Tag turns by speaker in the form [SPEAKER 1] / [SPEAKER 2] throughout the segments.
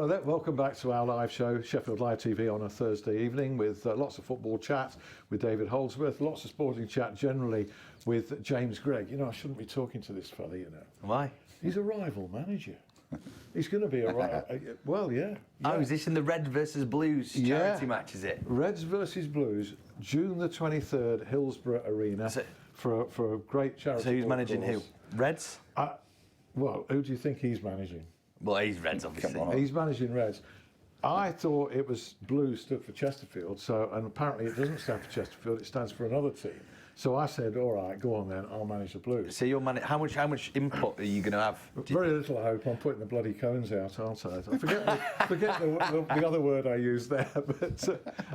[SPEAKER 1] Hello there, welcome back to our live show, Sheffield Live TV on a Thursday evening with lots of football chat with David Holdsworth, lots of sporting chat generally with James Gregg. You know, I shouldn't be talking to this fella, you know.
[SPEAKER 2] Why?
[SPEAKER 1] He's a rival manager. He's going to be a rival. Well, yeah.
[SPEAKER 2] Oh, is this in the Red versus Blues charity match, is it?
[SPEAKER 1] Reds versus Blues, June the 23rd, Hillsborough Arena, for a great charity.
[SPEAKER 2] So who's managing
[SPEAKER 1] cause.
[SPEAKER 2] who? Reds?
[SPEAKER 1] Well, who do you think he's managing?
[SPEAKER 2] Well, he's Reds, obviously.
[SPEAKER 1] He's managing Reds. I thought it was Blues stood for Chesterfield, and apparently it doesn't stand for Chesterfield, it stands for another team. So I said, all right, go on then, I'll manage the Blues.
[SPEAKER 2] So you're how much input are you going to have?
[SPEAKER 1] Very little, I hope. I'm putting the bloody cones out, aren't I? Forget the other word I used there, but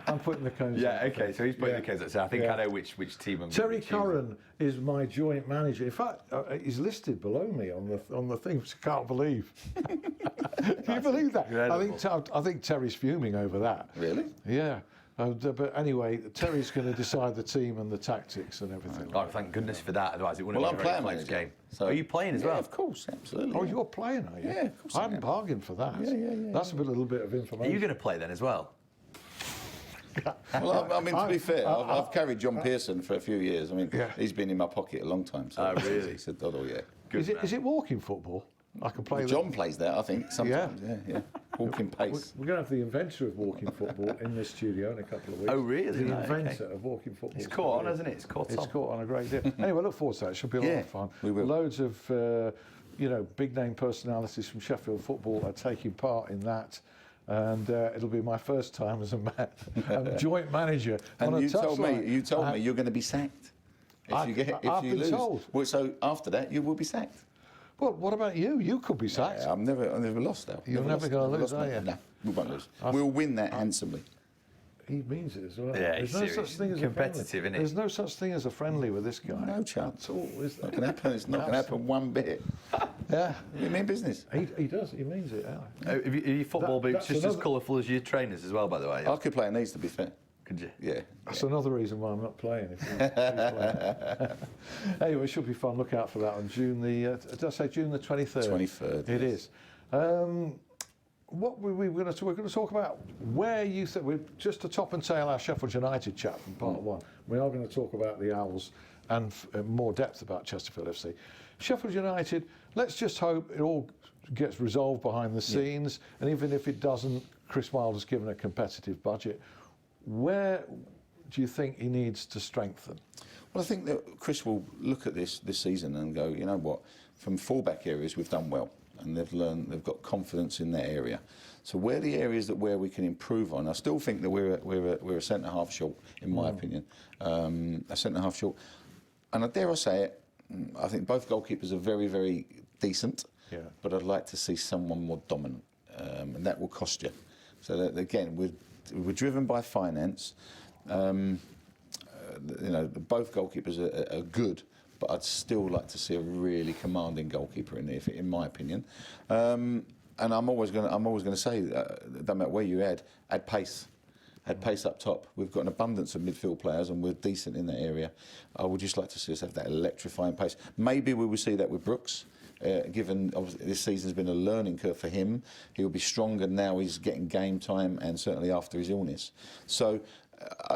[SPEAKER 1] I'm putting the cones out.
[SPEAKER 2] Yeah, okay, so he's putting the cones out. So I think I know which team I'm
[SPEAKER 1] Terry Curran is my joint manager. In fact, he's listed below me on the thing, which I can't believe. Can you believe that? I think Terry's fuming over that.
[SPEAKER 3] Really?
[SPEAKER 1] Yeah. But anyway, Terry's going to decide the team and the tactics and everything.
[SPEAKER 2] Oh, thank goodness for that. Otherwise, it wouldn't be a very close game.
[SPEAKER 3] So
[SPEAKER 2] are you playing as well?
[SPEAKER 3] Yeah, of course, absolutely.
[SPEAKER 1] Oh, you're playing, are you?
[SPEAKER 3] Yeah, of course.
[SPEAKER 1] I hadn't bargained for that.
[SPEAKER 3] Yeah.
[SPEAKER 1] That's a little bit of information.
[SPEAKER 2] Are you going to play then as well?
[SPEAKER 3] Well, I mean, to be fair, I've carried John Pearson for a few years. I mean, he's been in my pocket a long time. So
[SPEAKER 2] oh, really?
[SPEAKER 3] He said, oh, yeah.
[SPEAKER 1] Good, is it walking football? I can play.
[SPEAKER 3] John plays that, I think, sometimes. Yeah. Walking pace.
[SPEAKER 1] We're going to have the inventor of walking football in this studio in a couple of weeks.
[SPEAKER 2] Oh, really?
[SPEAKER 1] The inventor of walking football.
[SPEAKER 2] It's caught on, hasn't it? It's caught
[SPEAKER 1] on a great deal. Anyway, look forward to that. It should be a lot of fun.
[SPEAKER 3] We will.
[SPEAKER 1] Loads of big name personalities from Sheffield football are taking part in that. And it'll be my first time as a joint manager.
[SPEAKER 3] And you told me you're going to be sacked if you lose.
[SPEAKER 1] Told.
[SPEAKER 3] Well, so after that, you will be sacked.
[SPEAKER 1] Well, what about you? You could be sacked.
[SPEAKER 3] Yeah, I've never lost that.
[SPEAKER 1] You're never going to lose, are you?
[SPEAKER 3] No, we won't lose. We'll win that handsomely.
[SPEAKER 1] He means it as well.
[SPEAKER 2] Yeah,
[SPEAKER 1] There's no such thing as
[SPEAKER 2] competitive, isn't it?
[SPEAKER 1] There's no such thing as a friendly with this guy.
[SPEAKER 3] No chance.
[SPEAKER 1] At all, is there?
[SPEAKER 3] Not going to happen. It's not going to happen one bit.
[SPEAKER 1] Yeah.
[SPEAKER 3] We mean business.
[SPEAKER 1] He does. He means it. Yeah.
[SPEAKER 2] Are your football boots just as colourful as your trainers as well, by the way?
[SPEAKER 3] I could play in these, to be fair.
[SPEAKER 2] Could you?
[SPEAKER 1] Yeah. That's another reason why I'm not playing. Anyway, it should be fun. Look out for that on June the. Did I say June the 23rd?
[SPEAKER 3] 23rd.
[SPEAKER 1] It is. What we're going to talk about where you think we're just to top and tail our Sheffield United chat from part one. We are going to talk about the Owls and more depth about Chesterfield FC. Sheffield United. Let's just hope it all gets resolved behind the scenes, and even if it doesn't, Chris Wilder's given a competitive budget. Where do you think he needs to strengthen?
[SPEAKER 3] Well, I think that Chris will look at this season and go, you know what, from fallback areas we've done well, and they've got confidence in that area. So where the areas where we can improve on, I still think that we're a centre half short, in my opinion, a centre half short, and I dare I say it, I think both goalkeepers are very, very decent, but I'd like to see someone more dominant, and that will cost you. So that, again, we're driven by finance. Both goalkeepers are good, but I'd still like to see a really commanding goalkeeper in there, in my opinion. And I'm always going to say, no matter where you add pace. Add pace up top. We've got an abundance of midfield players and we're decent in that area. I would just like to see us have that electrifying pace. Maybe we will see that with Brooks. Given obviously this season's been a learning curve for him, he'll be stronger now he's getting game time and certainly after his illness. So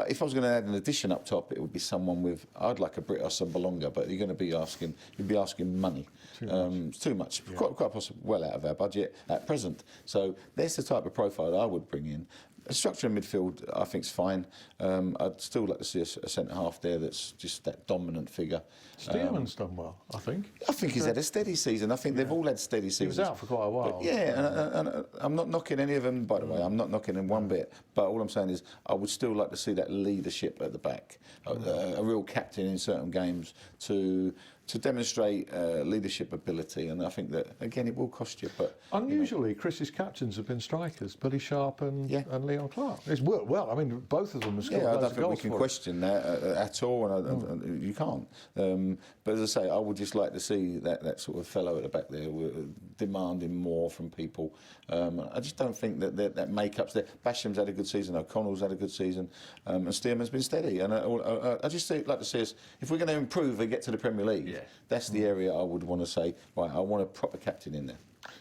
[SPEAKER 3] if I was going to add an addition up top, it would be someone with, I'd like a Britos and Bolonga, but you're going to be asking money. Too much. Quite possibly well out of our budget at present. So there's the type of profile that I would bring in. A structure in midfield, I think, is fine. I'd still like to see a centre half there that's just that dominant figure.
[SPEAKER 1] Stearman's done well, I think.
[SPEAKER 3] I think he's had a steady season. I think they've all had steady seasons.
[SPEAKER 1] He was out for quite a while.
[SPEAKER 3] But and I'm not knocking any of them, by the way. I'm not knocking them one bit. But all I'm saying is I would still like to see that leadership at the back, a real captain in certain games to demonstrate leadership ability, and I think that again it will cost you. But
[SPEAKER 1] unusually, Chris's captains have been strikers, Buddy Sharp and Leon Clark. It's worked well. I mean, both of them have scored.
[SPEAKER 3] I don't think we can question that at all, and you can't. But as I say, I would just like to see that sort of fellow at the back there demanding more from people. I just don't think that make-up's there. Basham's had a good season, O'Connell's had a good season, and Stearman's been steady. And I just like to see us, if we're going to improve and get to the Premier League, that's the area I would want to say, right, I want a proper captain in there.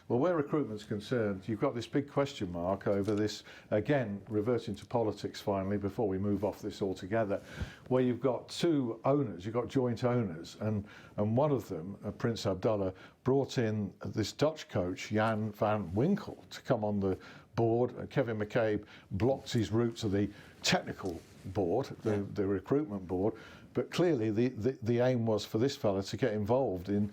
[SPEAKER 1] Well, where recruitment's concerned, you've got this big question mark over this, again, reverting to politics finally, before we move off this altogether, where you've got two owners, you've got joint owners, and one of them, Prince Abdullah, brought in this Dutch coach, Jan van Winkel, to come on the board. Kevin McCabe blocked his route to the technical board, the recruitment board, but clearly the aim was for this fella to get involved in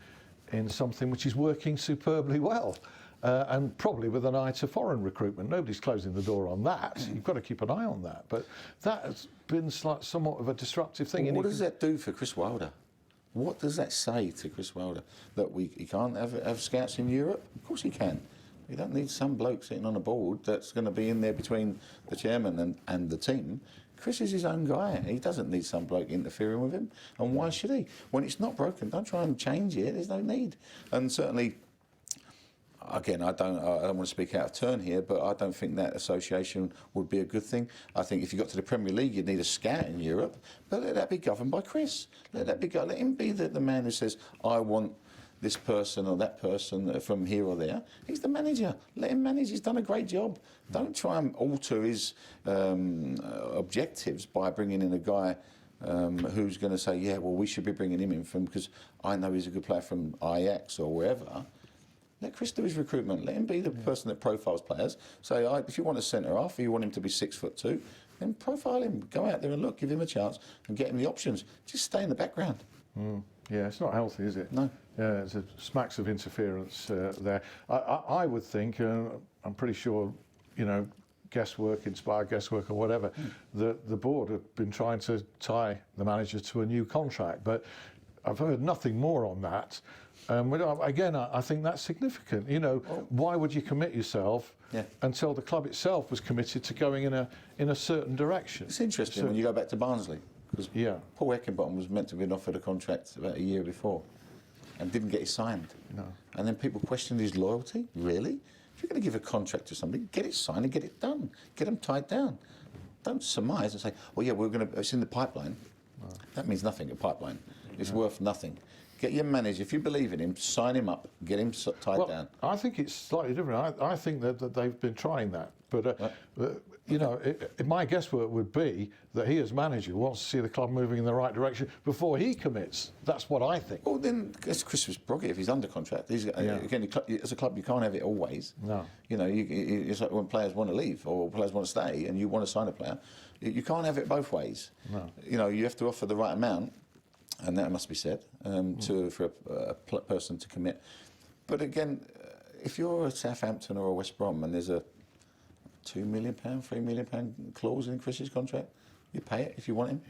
[SPEAKER 1] something which is working superbly well, and probably with an eye to foreign recruitment. Nobody's closing the door on that. You've got to keep an eye on that. But that has been somewhat of a disruptive thing.
[SPEAKER 3] Well, what does that do for Chris Wilder? What does that say to Chris Wilder? That he can't have scouts in Europe? Of course he can. You don't need some bloke sitting on a board that's going to be in there between the chairman and the team. Chris is his own guy. He doesn't need some bloke interfering with him. And why should he? When it's not broken, don't try and change it. There's no need. And certainly, again, I don't want to speak out of turn here, but I don't think that association would be a good thing. I think if you got to the Premier League, you'd need a scout in Europe, but let that be governed by Chris. Let him be the man who says, I want this person or that person from here or there. He's the manager. Let him manage. He's done a great job. Don't try and alter his objectives by bringing in a guy who's going to say, yeah, well, we should be bringing him in from, because I know he's a good player from Ajax or wherever. Let Chris do his recruitment. Let him be the person that profiles players. Say, if you want a centre half, or you want him to be 6'2", then profile him. Go out there and look, give him a chance, and get him the options. Just stay in the background.
[SPEAKER 1] Yeah, it's not healthy, is it?
[SPEAKER 3] No.
[SPEAKER 1] Yeah, there's smacks of interference there. I would think, I'm pretty sure, guesswork, inspired guesswork or whatever, the board have been trying to tie the manager to a new contract, but I've heard nothing more on that. Again, I think that's significant. Why would you commit yourself until the club itself was committed to going in a certain direction?
[SPEAKER 3] It's interesting when you go back to Barnsley, because Paul Heckingbottom was meant to have been offered a contract about a year before and didn't get it signed. No. And then people questioned his loyalty. Really? If you're going to give a contract to somebody, get it signed and get it done. Get them tied down. Don't surmise and say, oh yeah, it's in the pipeline. No. That means nothing, a pipeline. It's worth nothing. Get your manager, if you believe in him, sign him up, get him tied down.
[SPEAKER 1] I think it's slightly different. I think that they've been trying that. But, my guesswork would be that he as manager wants to see the club moving in the right direction before he commits. That's what I think.
[SPEAKER 3] Well, then it's Christmas prerogative. He's under contract. Again, as a club, you can't have it always. No. It's like when players want to leave or players want to stay and you want to sign a player, you can't have it both ways. No. You have to offer the right amount. And that must be said for a person to commit. But again, if you're a Southampton or a West Brom and there's a £2 million, £3 million clause in Chris's contract, you pay it if you want him,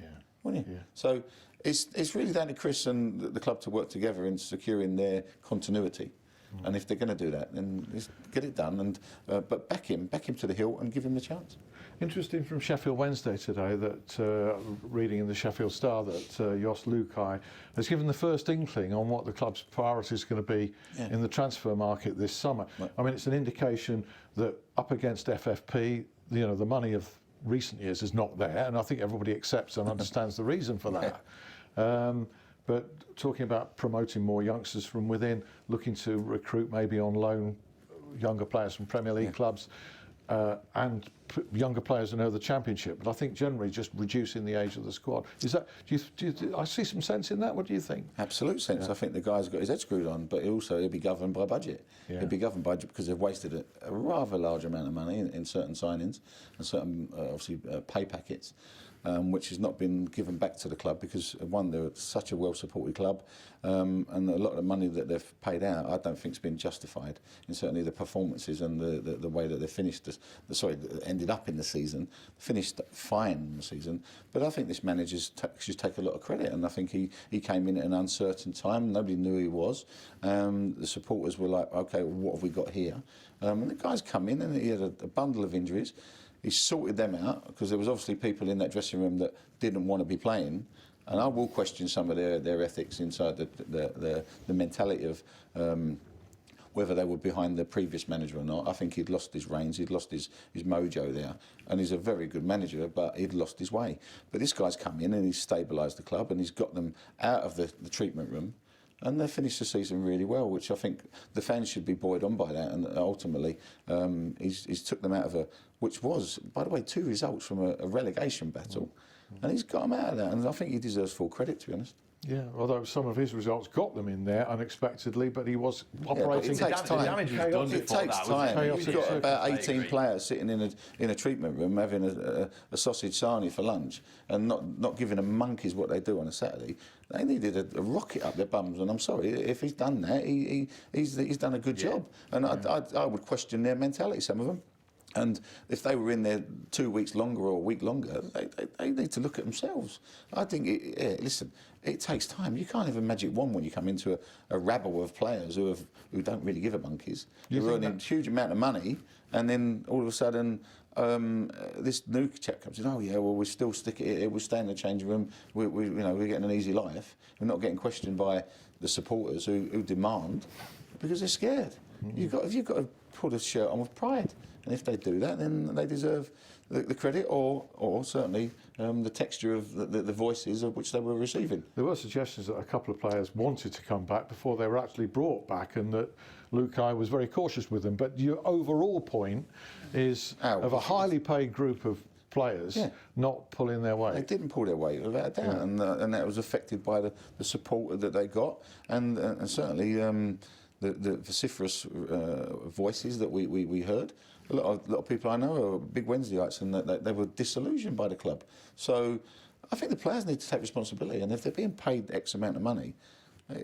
[SPEAKER 3] wouldn't you? Yeah. So it's really down to Chris and the club to work together in securing their continuity. And if they're going to do that, then just get it done. And but back him to the hill and give him the chance.
[SPEAKER 1] Interesting from Sheffield Wednesday today that, reading in the Sheffield Star, that Jos Luhukay has given the first inkling on what the club's priorities are going to be in the transfer market this summer. Right. I mean, it's an indication that up against FFP, the money of recent years is not there, and I think everybody accepts and understands the reason for that. But talking about promoting more youngsters from within, looking to recruit maybe on loan younger players from Premier League clubs, and younger players who know the Championship, but I think generally just reducing the age of the squad. Is that? Do you I see some sense in that? What do you think?
[SPEAKER 3] Absolute sense. I think the guy's got his head screwed on, but he'll be governed by budget. He'll be governed by because they've wasted a rather large amount of money in certain signings and certain obviously pay packets. Which has not been given back to the club because, one, they're such a well-supported club, and a lot of the money that they've paid out, I don't think has been justified. And certainly the performances and the way that they finished, ended up in the season, finished fine in the season. But I think this manager should take a lot of credit, and I think he came in at an uncertain time. Nobody knew who he was. The supporters were like, OK, well, what have we got here? And the guy's come in and he had a bundle of injuries. He sorted them out because there was obviously people in that dressing room that didn't want to be playing, and I will question some of their ethics inside the mentality of whether they were behind the previous manager or not. I think he'd lost his reins, he'd lost his mojo there, and he's a very good manager, but he'd lost his way. But this guy's come in and he's stabilised the club and he's got them out of the treatment room. And they finished the season really well, which I think the fans should be buoyed on by that. And ultimately, he's took them out of which was, by the way, 2 results from a relegation battle. And he's got them out of that. And I think he deserves full credit, to be honest.
[SPEAKER 1] Yeah, although some of his results got them in there unexpectedly, but he was operating.
[SPEAKER 3] It takes time.
[SPEAKER 2] The damage was done
[SPEAKER 3] It
[SPEAKER 2] before
[SPEAKER 3] takes
[SPEAKER 2] that,
[SPEAKER 3] time.
[SPEAKER 2] wasn't it?
[SPEAKER 3] You've got about 18 players sitting in a treatment room having a sausage sarnie for lunch and not giving a monkeys what they do on a Saturday. They needed a rocket up their bums, and I'm sorry if he's done that. He's done a good job, and I would question their mentality. Some of them. And if they were in there 2 weeks longer or a week longer, they need to look at themselves. I think, listen, it takes time. You can't have a magic wand when you come into a rabble of players who don't really give a monkeys. You're earning a huge amount of money, and then all of a sudden this new chap comes in. Oh yeah, well we still stick it here. We stay in the changing room. We're getting an easy life. We're not getting questioned by the supporters who demand because they're scared. You've got to put a shirt on with pride. And if they do that, then they deserve the credit or certainly the texture of the voices of which they were receiving.
[SPEAKER 1] There were suggestions that a couple of players wanted to come back before they were actually brought back, and that Lukai was very cautious with them. But your overall point is of a highly paid group of players not pulling their weight.
[SPEAKER 3] They didn't pull their weight, without a doubt, and that was affected by the support that they got, and certainly the vociferous voices that we heard. A lot of people I know are big Wednesdayites, and they were disillusioned by the club. So I think the players need to take responsibility, and if they're being paid X amount of money,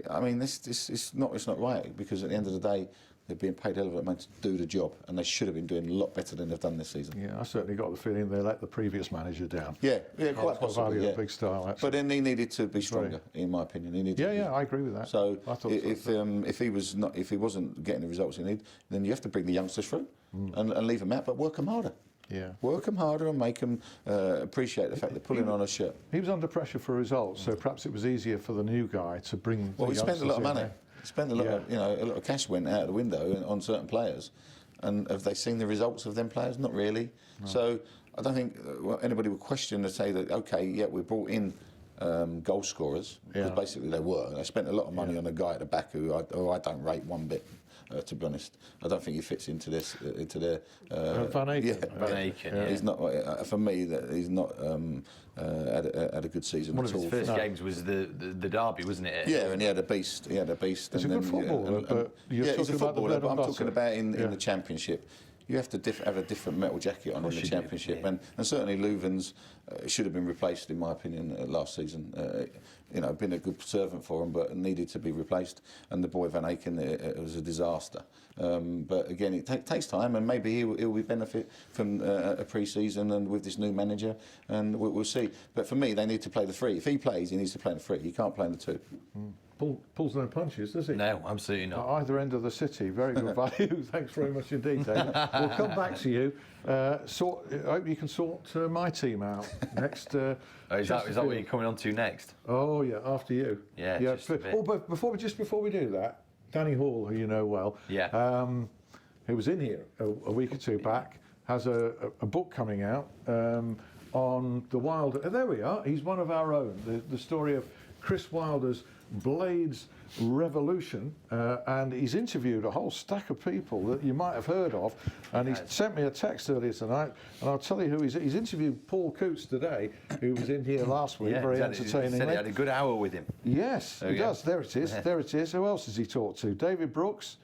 [SPEAKER 3] I mean, it's not right, because at the end of the day, they're being paid a lot of money to do the job, and they should have been doing a lot better than they've done this season.
[SPEAKER 1] Yeah, I certainly got the feeling they let the previous manager down.
[SPEAKER 3] Yeah, quite possibly.
[SPEAKER 1] A big style, actually.
[SPEAKER 3] But then he needed to be stronger, in my opinion. He needed.
[SPEAKER 1] I agree with that.
[SPEAKER 3] So if he wasn't getting the results he needed, then you have to bring the youngsters through and leave them out, but work them harder.
[SPEAKER 1] Yeah.
[SPEAKER 3] Work them harder and make them appreciate the fact they're pulling on a shirt.
[SPEAKER 1] He was under pressure for results, so perhaps it was easier for the new guy to bring.
[SPEAKER 3] Well, he spent a lot of money. Spent a lot of, a lot of cash went out of the window on certain players, and have they seen the results of them players? Not really. No. So I don't think anybody would question to say that we brought in goal scorers, because basically they were. They spent a lot of money on a guy at the back who I don't rate one bit. To be honest, I don't think he fits into their.
[SPEAKER 1] Van Aken.
[SPEAKER 2] Van Aken.
[SPEAKER 3] He's not for me. That he's not had a good season
[SPEAKER 2] One
[SPEAKER 3] at all.
[SPEAKER 2] One of his first games was the derby, wasn't it?
[SPEAKER 3] Yeah, and he had a beast. He's
[SPEAKER 1] a good footballer, but
[SPEAKER 3] he's a footballer. But I'm talking about in the Championship. You have to have a different metal jacket on in the Championship, and certainly Leuven's should have been replaced, in my opinion, last season. Been a good servant for him, but needed to be replaced. And the boy Van Aken, it was a disaster. But again, it takes time, and maybe he'll be benefit from a pre-season and with this new manager, and we'll see. But for me, they need to play the 3. If he plays, he needs to play the 3. He can't play in the 2.
[SPEAKER 1] Pulls no punches, does he?
[SPEAKER 2] No, absolutely not.
[SPEAKER 1] At either end of the city. Very good value. Thanks very much indeed, David. We'll come back to you. I hope you can sort my team out next.
[SPEAKER 2] Is that what you're coming on to next?
[SPEAKER 1] Oh yeah, after you.
[SPEAKER 2] Yeah.
[SPEAKER 1] But before we do that, Danny Hall, who you know well, who was in here a week or two back, has a book coming out on the Wilder. There we are. He's one of our own. The story of Chris Wilder's Blades Revolution, and he's interviewed a whole stack of people that you might have heard of, and he's sent me a text earlier tonight, and I'll tell you who he's interviewed. Paul Coots today, who was in here last week, very entertaining.
[SPEAKER 2] He said he had a good hour with him.
[SPEAKER 1] Yes, he does. There it is. There it is. Who else has he talked to? David Brooks,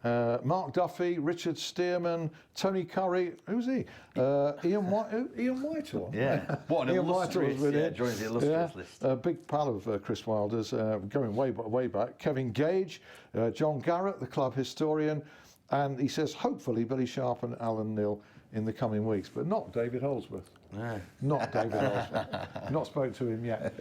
[SPEAKER 1] Mark Duffy, Richard Stearman, Tony Curry. Who's he? Ian Whitehall.
[SPEAKER 2] Yeah. What an illustrious. Joins the illustrious list.
[SPEAKER 1] A big pal of Chris Wilder's, going way back. Kevin Gage, John Garrett, the club historian, and he says hopefully Billy Sharp and Alan Neil in the coming weeks, but not David Holdsworth.
[SPEAKER 2] No.
[SPEAKER 1] Not David Holdsworth. Not spoke to him yet.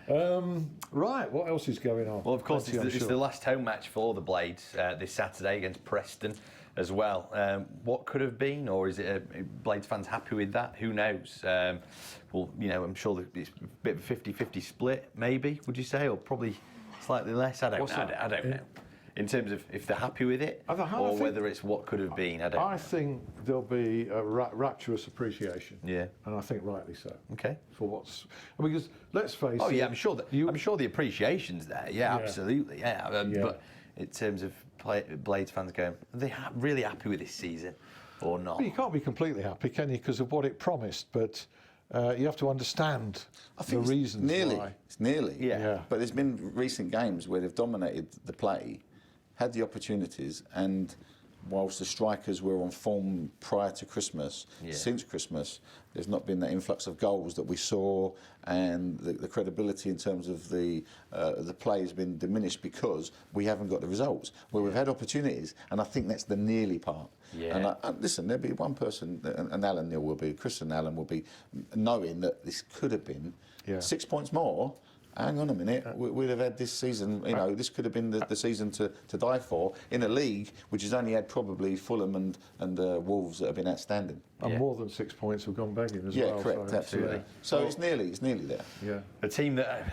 [SPEAKER 1] Right, what else is going on?
[SPEAKER 2] Well, of course, it's the last home match for the Blades this Saturday against Preston as well. What could have been, or is it Blades fans happy with that? Who knows? Well, I'm sure that it's a bit of a 50-50 split, maybe, would you say, or probably slightly less? I don't know. in terms of if they're happy with it, or whether it's what could have been.
[SPEAKER 1] I think there'll be a rapturous appreciation.
[SPEAKER 2] Yeah.
[SPEAKER 1] And I think rightly so.
[SPEAKER 2] Okay.
[SPEAKER 1] For what's because let's face it.
[SPEAKER 2] Oh yeah, I'm sure the appreciation's there. Yeah, absolutely. Yeah. But in terms of Blades fans going, are they really happy with this season or not?
[SPEAKER 1] Well, you can't be completely happy, can you, because of what it promised, but you have to understand the reasons why.
[SPEAKER 3] It's nearly.
[SPEAKER 2] Yeah.
[SPEAKER 3] But there's been recent games where they've dominated the play, had the opportunities, and whilst the strikers were on form prior to Christmas, since Christmas, there's not been that influx of goals that we saw, and the credibility in terms of the play has been diminished because we haven't got the results. Where we've had opportunities, and I think that's the nearly part.
[SPEAKER 2] Yeah.
[SPEAKER 3] And listen, there'll be one person, and Alan Neil will be, Chris and Alan will be, knowing that this could have been 6 points more. Hang on a minute, we'd have had this season, this could have been the season to die for in a league which has only had probably Fulham and Wolves that have been outstanding.
[SPEAKER 1] And more than 6 points have gone begging as well.
[SPEAKER 3] Yeah, correct, absolutely. So it's nearly there.
[SPEAKER 1] Yeah.
[SPEAKER 2] A team that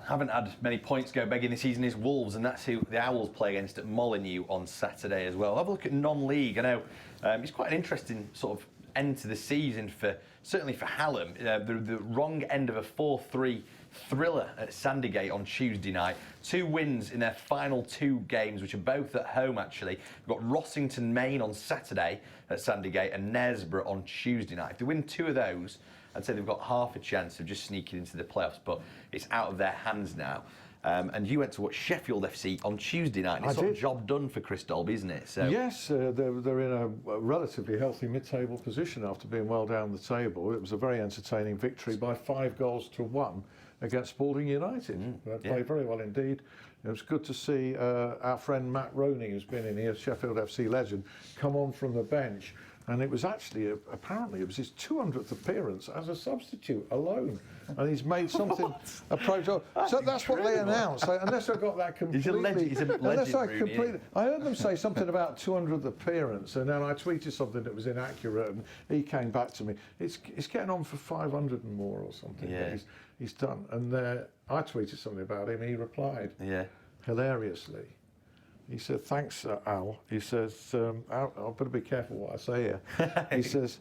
[SPEAKER 2] haven't had many points go begging this season is Wolves, and that's who the Owls play against at Molineux on Saturday as well. Have a look at non-league. I know it's quite an interesting sort of end to the season certainly for Hallam. The wrong end of a 4-3 thriller at Sandygate on Tuesday night. 2 wins in their final 2 games, which are both at home actually. We've got Rossington Main on Saturday at Sandygate and Knaresborough on Tuesday night. If they win 2 of those, I'd say they've got half a chance of just sneaking into the playoffs, but it's out of their hands now. And you went to watch Sheffield FC on Tuesday night. And it's sort of job done for Chris Dolby, isn't it? So.
[SPEAKER 1] Yes, they're in a relatively healthy mid-table position after being well down the table. It was a very entertaining victory by 5-1 against Spalding United. They played very well indeed. It was good to see our friend Matt Roney, who's been in here, Sheffield FC legend, come on from the bench. And it was actually, apparently, it was his 200th appearance as a substitute alone. And he's made something approach. So that's what they announced. Unless I got that completely.
[SPEAKER 2] He's a legend,
[SPEAKER 1] I heard them say something about 200th appearance, and then I tweeted something that was inaccurate, and he came back to me. It's getting on for 500 and more or something.
[SPEAKER 2] Yeah.
[SPEAKER 1] He's done. And I tweeted something about him. He replied hilariously. He said, "Thanks, Al." He says, "I'll better be careful what I say here." He says,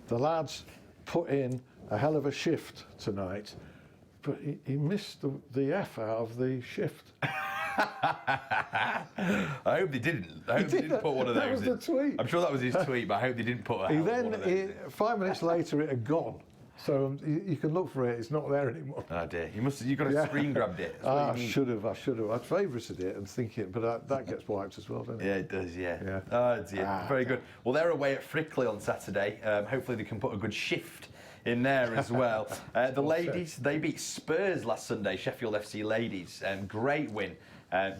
[SPEAKER 1] "The lads put in a hell of a shift tonight, but he missed the F out of the shift."
[SPEAKER 2] I hope they didn't. I hope they didn't put one of those in.
[SPEAKER 1] That was the tweet.
[SPEAKER 2] I'm sure that was his tweet, but I hope they didn't put one of those.
[SPEAKER 1] 5 minutes later, it had gone. So you can look for it. It's not there anymore.
[SPEAKER 2] Oh dear! You got to screen grabbed it.
[SPEAKER 1] I should have. I'd favorited it and thinking, but that gets wiped as well, doesn't it?
[SPEAKER 2] Yeah, it does. Yeah. Oh dear. Very good. Well, they're away at Frickley on Saturday. Hopefully, they can put a good shift in there as well. The ladies, they beat Spurs last Sunday. Sheffield FC ladies. Great win.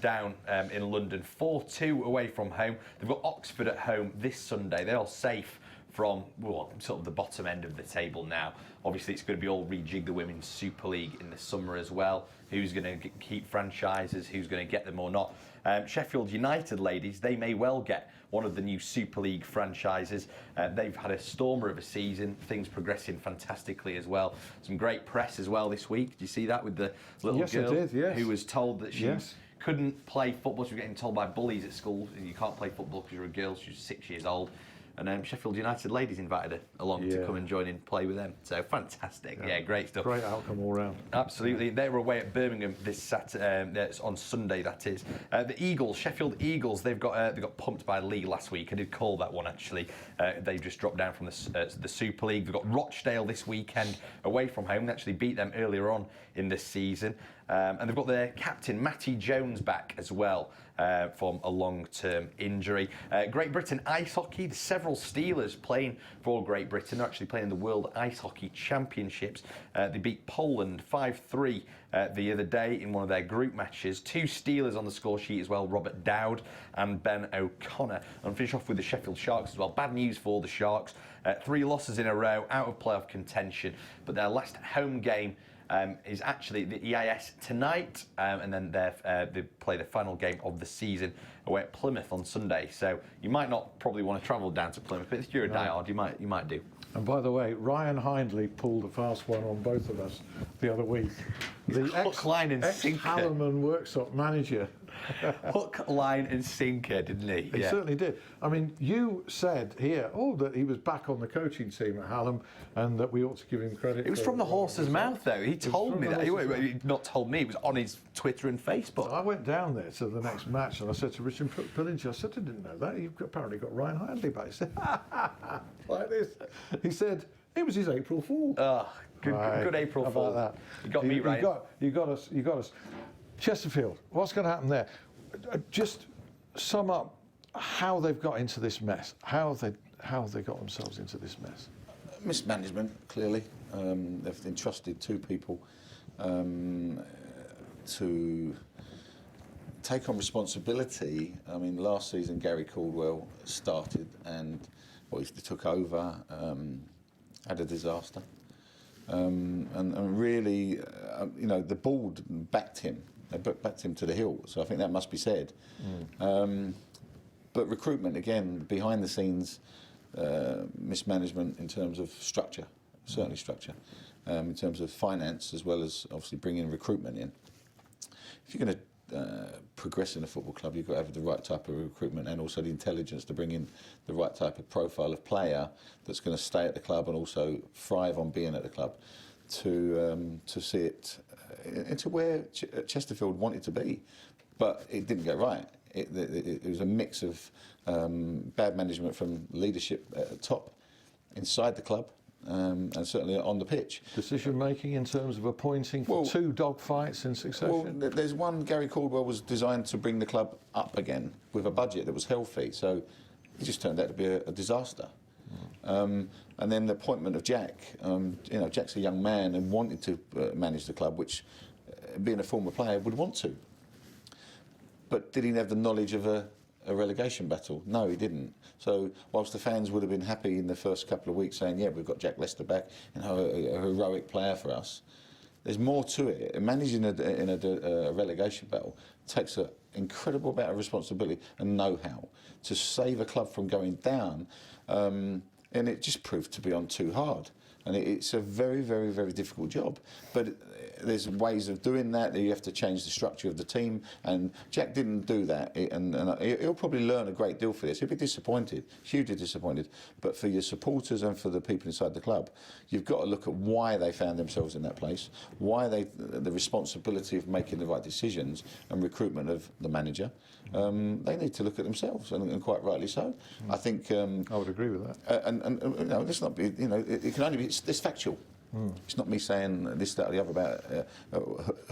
[SPEAKER 2] Down in London, 4-2 away from home. They've got Oxford at home this Sunday. They're all safe from sort of the bottom end of the table now. Obviously, it's going to be all rejig the Women's Super League in the summer as well. Who's going to keep franchises? Who's going to get them or not? Sheffield United ladies, they may well get one of the new Super League franchises. They've had a stormer of a season. Things progressing fantastically as well. Some great press as well this week. Did you see that with the little girl who was told that she couldn't play football? She was getting told by bullies at school, you can't play football because you're a girl. She was 6 years old. And Sheffield United ladies invited her along to come and join in, play with them. So fantastic, great stuff.
[SPEAKER 1] Great outcome all round.
[SPEAKER 2] Absolutely. They were away at Birmingham this Saturday, on Sunday. That is. The Eagles, Sheffield Eagles. They got pumped by League last week. I did call that one actually. They've just dropped down from the Super League. They've got Rochdale this weekend away from home. They actually beat them earlier on in this season. And they've got their captain, Matty Jones, back as well from a long-term injury. Great Britain ice hockey, several Steelers playing for Great Britain. They're actually playing the World Ice Hockey Championships. They beat Poland 5-3 the other day in one of their group matches. 2 Steelers on the score sheet as well, Robert Dowd and Ben O'Connor. And finish off with the Sheffield Sharks as well. Bad news for the Sharks. 3 losses in a row, out of playoff contention. But their last home game is actually the EIS tonight, and then they play the final game of the season away at Plymouth on Sunday. So you might not probably want to travel down to Plymouth, but if you're a diehard, you might do.
[SPEAKER 1] And by the way, Ryan Hindley pulled a fast one on both of us the other week. The
[SPEAKER 2] Hook, line and sinker.
[SPEAKER 1] Hallam Worksop manager.
[SPEAKER 2] Hook, line and sinker, didn't he?
[SPEAKER 1] He certainly did. I mean, you said here, that he was back on the coaching team at Hallam and that we ought to give him credit.
[SPEAKER 2] It was from the horse's mouth, though. He told me that. He not told me. It was on his Twitter and Facebook.
[SPEAKER 1] I went down there to the next match and I said to Richard Pillinger, I said, I didn't know that. You've apparently got Ryan Handley back. He said, like this. He said, it was his April Fool.
[SPEAKER 2] Good April Fool.
[SPEAKER 1] About that.
[SPEAKER 2] You got me right.
[SPEAKER 1] You got us. Chesterfield, what's going to happen there? Just sum up how they've got into this mess. How have they got themselves into this mess?
[SPEAKER 3] Mismanagement, clearly. They've entrusted two people to take on responsibility. I mean, last season Gary Caldwell started and he took over, had a disaster. And really, the board backed him. They backed him to the hill, so I think that must be said. But recruitment, again, behind the scenes, mismanagement in terms of structure, certainly structure, in terms of finance, as well as obviously bringing recruitment in. If you're going to progress in a football club, you've got to have the right type of recruitment and also the intelligence to bring in the right type of profile of player that's going to stay at the club and also thrive on being at the club to see it into where Chesterfield wanted to be. But it didn't get right. It was a mix of bad management from leadership at the top, inside the club, and certainly on the pitch.
[SPEAKER 1] Decision making in terms of appointing for two dogfights in succession?
[SPEAKER 3] Well, there's one, Gary Caldwell was designed to bring the club up again with a budget that was healthy, so it just turned out to be a disaster. And then the appointment of Jack, Jack's a young man and wanted to manage the club, which being a former player would want to. But did he have the knowledge of a relegation battle? No, he didn't. So whilst the fans would have been happy in the first couple of weeks saying, yeah, we've got Jack Lester back, a heroic player for us, there's more to it. Managing in a relegation battle takes an incredible amount of responsibility and know-how to save a club from going down, and it just proved to be on too hard. And it's a very, very, very difficult job. But there's ways of doing that. You have to change the structure of the team. And Jack didn't do that. And he'll probably learn a great deal for this. He'll be disappointed, hugely disappointed. But for your supporters and for the people inside the club, you've got to look at why they found themselves in that place, why the responsibility of making the right decisions and recruitment of the manager. They need to look at themselves, and quite rightly so. I think
[SPEAKER 1] I would agree with that.
[SPEAKER 3] And let's not be, it can only be. It's factual. It's not me saying this, that, or the other about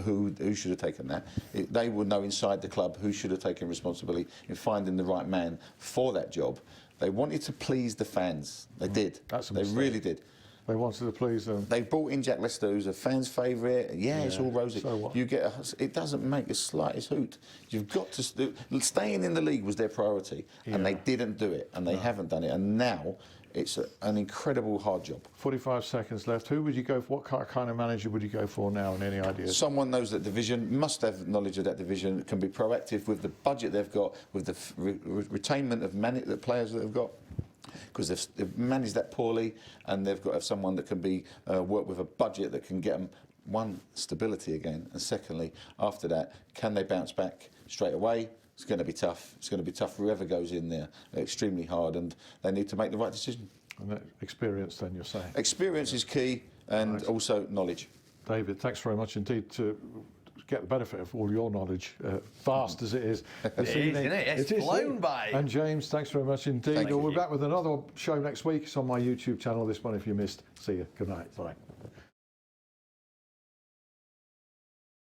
[SPEAKER 3] who should have taken that. They would know inside the club who should have taken responsibility in finding the right man for that job. They wanted to please the fans. They did. They really did.
[SPEAKER 1] They wanted to please them.
[SPEAKER 3] They brought in Jack Lester, who's a fan's favourite. Yeah, it's all rosy.
[SPEAKER 1] So what?
[SPEAKER 3] It doesn't make the slightest hoot. You've got to staying in the league was their priority, and they didn't do it, and they haven't done it, and now it's an incredible hard job. 45
[SPEAKER 1] seconds left. Who would you go for? What kind of manager would you go for now, and any ideas?
[SPEAKER 3] Someone knows that division, must have knowledge of that division, can be proactive with the budget they've got, with the retainment of the players that they've got. Because they've managed that poorly, and they've got to have someone that can be work with a budget that can get them, one, stability again, and secondly, after that, can they bounce back straight away? It's going to be tough. It's going to be tough for whoever goes in there. Extremely hard, and they need to make the right decision.
[SPEAKER 1] And experience, then, you're saying?
[SPEAKER 3] Experience is key, and also knowledge.
[SPEAKER 1] David, thanks very much indeed to get the benefit of all your knowledge, vast as it is.
[SPEAKER 2] It is, isn't it? It's flown by.
[SPEAKER 1] And James, thanks very much indeed. We'll be back with another show next week. It's on my YouTube channel, this one if you missed. See you. Good night. Bye.